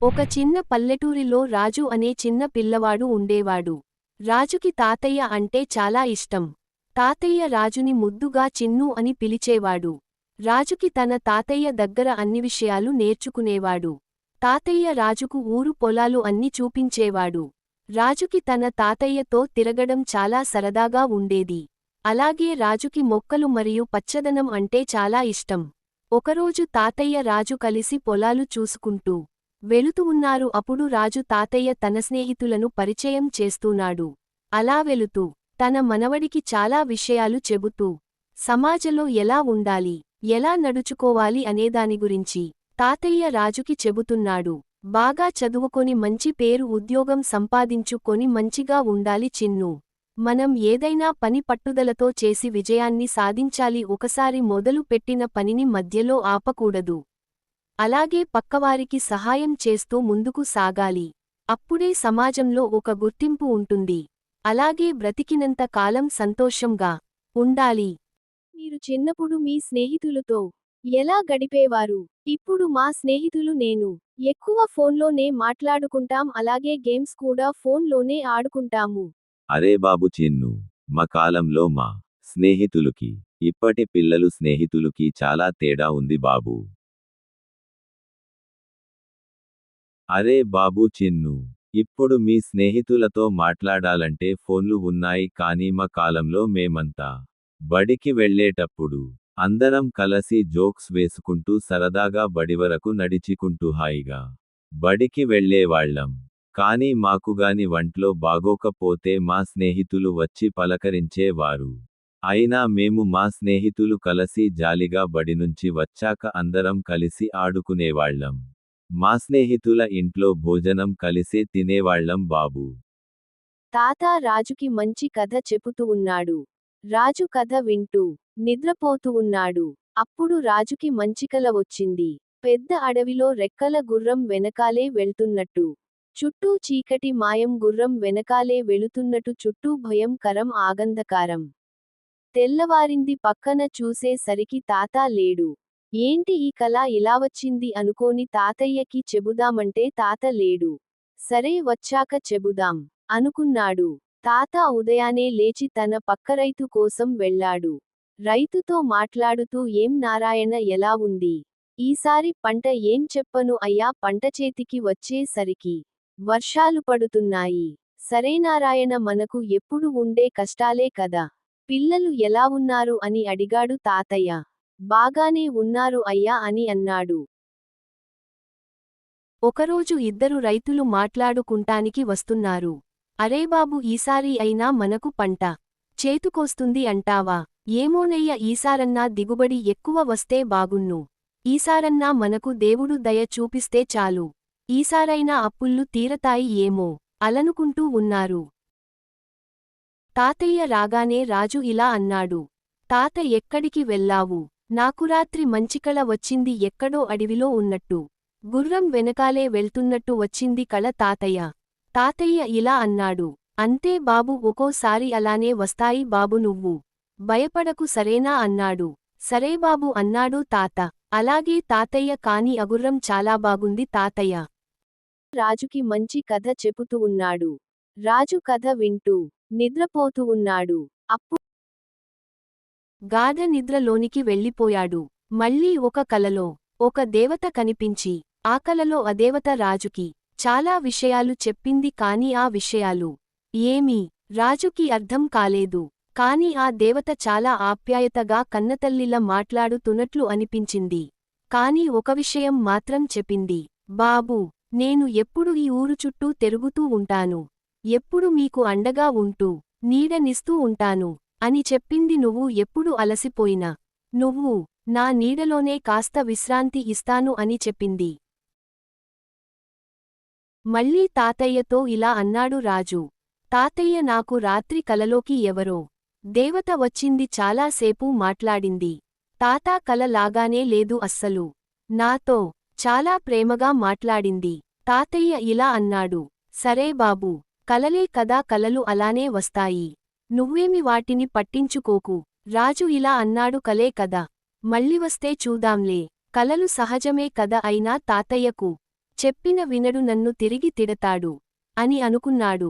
ఒక చిన్న పల్లెటూరిలో రాజు అనే చిన్న పిల్లవాడు ఉండేవాడు. రాజుకి తాతయ్య అంటే చాలా ఇష్టం. తాతయ్య రాజుని ముద్దుగా చిన్నూ అని పిలిచేవాడు. రాజుకి తన తాతయ్య దగ్గర అన్ని విషయాలు నేర్చుకునేవాడు. తాతయ్య రాజుకు ఊరు పొలాలు అన్ని చూపించేవాడు. రాజుకి తన తాతయ్యతో తిరగడం చాలా సరదాగా ఉండేది. అలాగే రాజుకి మొక్కలు మరియు పచ్చదనం అంటే చాలా ఇష్టం. ఒకరోజు తాతయ్య రాజు కలిసి పొలాలు చూసుకుంటూ వెళుతూ ఉన్నారు. అప్పుడు రాజు తాతయ్య తన స్నేహితులను పరిచయం చేస్తున్నాడు. అలా వెళుతూ తన మనవడికి చాలా విషయాలు చెబుతూ సమాజంలో ఎలా ఉండాలి, ఎలా నడుచుకోవాలి అనేదాని గురించి తాతయ్య రాజుకి చెబుతున్నాడు. బాగా చదువుకొని మంచి పేరు ఉద్యోగం సంపాదించుకొని మంచిగా ఉండాలి చిన్నూ. మనం ఏదైనా పని పట్టుదలతో చేసి విజయాన్ని సాధించాలి. ఒకసారి మొదలు పెట్టిన పనిని మధ్యలో ఆపకూడదు. అలాగే పక్కవారికి సహాయం చేస్తూ ముందుకు సాగాలి. అప్పుడే సమాజంలో ఒక గుర్తింపు ఉంటుంది. అలాగే బ్రతికినంత కాలం సంతోషంగా ఉండాలి. మీరు చిన్నప్పుడు మీ స్నేహితులతో ఎలా గడిపేవారు? ఇప్పుడు మా స్నేహితులు నేను ఎక్కువ ఫోన్లోనే మాట్లాడుకుంటాం. అలాగే గేమ్స్ కూడా ఫోన్లోనే ఆడుకుంటాము. అరే బాబు చిన్ను, మా కాలంలో మా స్నేహితులుకి ఇప్పటి పిల్లలు స్నేహితులుకి చాలా తేడా ఉంది బాబు. అరే బాబు చిన్ను, ఇప్పుడు మీ స్నేహితులతో మాట్లాడాలంటే ఫోన్లు ఉన్నాయి. కానీ మా కాలంలో మేమంతా బడికి వెళ్ళేటప్పుడు అందరం కలిసి జోక్స్ వేసుకుంటూ సరదాగా బడి వరకు నడిచికుంటూ హాయిగా బడికి వెళ్ళేవాళ్ళం. కానీ మాకుగాని వంట్లో బాగోకపోతే మా స్నేహితులు వచ్చి పలకరించేవారు. అయినా మేము మా స్నేహితులు కలిసి జాలిగా బడి నుంచి వచ్చాక అందరం కలిసి ఆడుకునేవాళ్ళం. మా స్నేహితుల ఇంట్లో భోజనం కలిసే తినేవాళ్ళం బాబు. తాత రాజుకి మంచి కథ చెబుతూ ఉన్నాడు. రాజు కథ వింటూ నిద్రపోతూ ఉన్నాడు. అప్పుడు రాజుకి మంచి కల వచ్చింది. పెద్ద అడవిలో రెక్కల గుర్రం వెనకాలే వెళ్తున్నట్టు, చుట్టూ చీకటి మాయం గుర్రం వెనకాలే వెళుతున్నట్టు, చుట్టూ భయం కరం ఆగంధకారం. తెల్లవారింది. పక్కన చూసే సరికి తాత లేడు. ఏంటి ఈ కల ఇలా వచ్చింది అనుకోని తాతయ్యకి చెబుదామంటే తాత లేడు. సరే వచ్చాక చెబుదాం అనుకున్నాడు. తాత ఉదయానే లేచి తన పక్కరైతు కోసం వెళ్ళాడు. రైతుతో మాట్లాడుతూ ఏం నారాయణ ఎలా ఉంది? ఈసారి పంట ఏం చెప్పను అయ్యా, పంట చేతికి వచ్చే సరికి వర్షాలు పడుతున్నాయి. సరే నారాయణ, మనకు ఎప్పుడు ఉండే కష్టాలే కదా. పిల్లలు ఎలా ఉన్నారు అని అడిగాడు తాతయ్య. బాగానే ఉన్నారు అయ్యా అని అన్నాడు. ఒకరోజు ఇద్దరు రైతులు మాట్లాడుకుంటానికి వస్తున్నారు. అరే బాబు, ఈసారి అయినా మనకు పంట చేతుకొస్తుంది అంటావా? ఏమోనయ్య, ఈసారన్నా దిగుబడి ఎక్కువ వస్తే బాగున్ను. ఈసారన్నా మనకు దేవుడు దయ చూపిస్తే చాలు. ఈసారైనా అప్పుళ్ళు తీరతాయి ఏమో అలనుకుంటూ ఉన్నారు. తాతయ్య రాగానే రాజు ఇలా అన్నాడు. తాత, ఎక్కడికి వెళ్ళావు? నాకు రాత్రి మంచికళ వచ్చింది. ఎక్కడో అడవిలో ఉన్నట్టు, గుర్రం వెనకాలే వెళ్తున్నట్టు వచ్చింది కళ తాతయ్య. తాతయ్య ఇలా అన్నాడు. అంతే బాబు, ఒకోసారి అలానే వస్తాయి బాబు, నువ్వు భయపడకు సరేనా అన్నాడు. సరే బాబు అన్నాడు తాత. అలాగే తాతయ్య. కాని అగుర్రం చాలా బాగుంది తాతయ్య. రాజుకి మంచి కథ చెబుతూ ఉన్నాడు. రాజు కథ వింటూ నిద్రపోతూ ఉన్నాడు. అప్పుడు గాఢ నిద్రలోనికి వెళ్ళిపోయాడు. మళ్ళీ ఒక కలలో ఒక దేవత కనిపించి, ఆ కలలో అదేవత రాజుకి చాలా విషయాలు చెప్పింది. కాని ఆ విషయాలు ఏమీ రాజుకి అర్థం కాలేదు. కాని ఆ దేవత చాలా ఆప్యాయతగా కన్నతల్లిలా మాట్లాడుతున్నట్లు అనిపించింది. కాని ఒక విషయం మాత్రం చెప్పింది. బాబూ, నేను ఎప్పుడు ఈ ఊరు చుట్టూ తిరుగుతూ ఉంటాను. ఎప్పుడు మీకు అండగా ఉంటూ నీడనిస్తూ ఉంటాను అని చెప్పింది. నువ్వు ఎప్పుడు అలసిపోయినా నువ్వు నా నీడలోనే కాస్త విశ్రాంతి ఇస్తాను అని చెప్పింది. మళ్ళీ తాతయ్యతో ఇలా అన్నాడు రాజు. తాతయ్య, నాకు రాత్రి కలలోకి ఎవరో దేవత వచ్చింది. చాలాసేపు మాట్లాడింది. తాత, కల లాగానే లేదు అస్సలు. నాతో చాలా ప్రేమగా మాట్లాడింది. తాతయ్య ఇలా అన్నాడు. సరే బాబూ, కలలే కదా, కలలు అలానే వస్తాయి. నువ్వేమి వాటిని పట్టించుకోకు. రాజు ఇలా అన్నాడు. కలే కదా, మళ్ళీ వస్తే చూదాంలే. కలలు సహజమే కదా. అయినా తాతయ్యకు చెప్పిన వినడు నన్ను తిరిగి తిడతాడు అని అనుకున్నాడు.